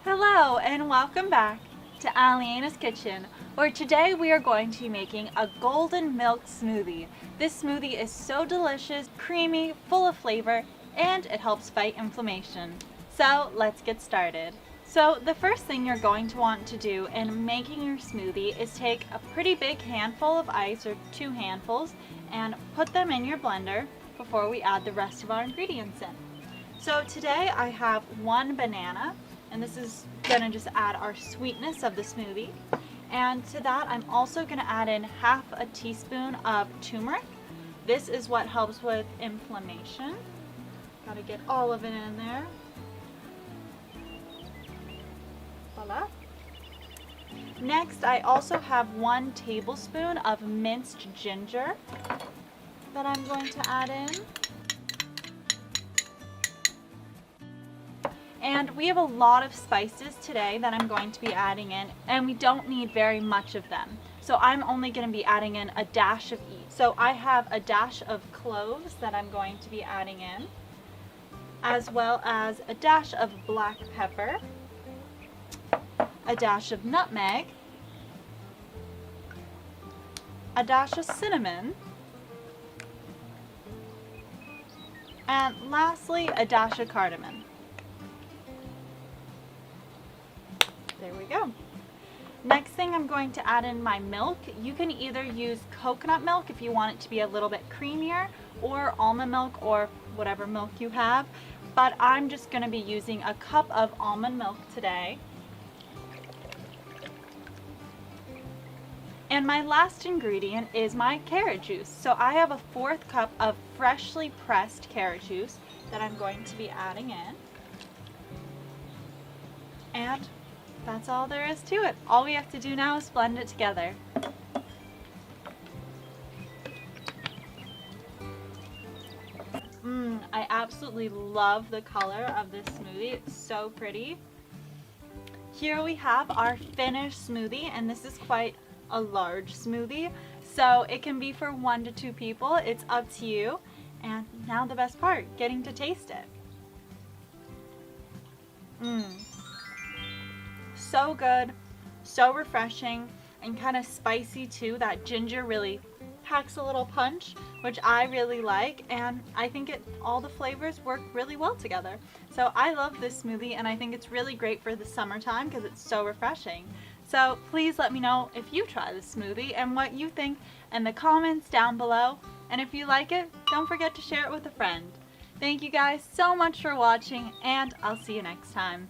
Hello and welcome back to Alyena's Kitchen, where today we are going to be making a golden milk smoothie. This smoothie is so delicious, creamy, full of flavor, and it helps fight inflammation. So let's get started. So the first thing you're going to want to do in making your smoothie is take a pretty big handful of ice, or 2 handfuls, and put them in your blender before we add the rest of our ingredients in. So today I have 1 banana, and this is gonna just add our sweetness of the smoothie. And to that, I'm also gonna add in half a teaspoon of turmeric. This is what helps with inflammation. Gotta get all of it in there. Voila. Next, I also have 1 tablespoon of minced ginger that I'm going to add in. And we have a lot of spices today that I'm going to be adding in, and we don't need very much of them. So I'm only going to be adding in a dash of each. So I have a dash of cloves that I'm going to be adding in, as well as a dash of black pepper, a dash of nutmeg, a dash of cinnamon, and lastly a dash of cardamom. There we go. Next thing, I'm going to add in my milk. You can either use coconut milk if you want it to be a little bit creamier, or almond milk, or whatever milk you have. But I'm just going to be using a cup of almond milk today. And my last ingredient is my carrot juice. So I have a 1/4 cup of freshly pressed carrot juice that I'm going to be adding in. And that's all there is to it. All we have to do now is blend it together. I absolutely love the color of this smoothie. It's so pretty. Here we have our finished smoothie, and this is quite a large smoothie, so it can be for 1 to 2 people. It's up to you. And now the best part, getting to taste it. So good, so refreshing, and kind of spicy too. That ginger really packs a little punch, which I really like, and I think all the flavors work really well together. So I love this smoothie, and I think it's really great for the summertime because it's so refreshing. So please let me know if you try this smoothie and what you think in the comments down below. And if you like it, don't forget to share it with a friend. Thank you guys so much for watching, and I'll see you next time.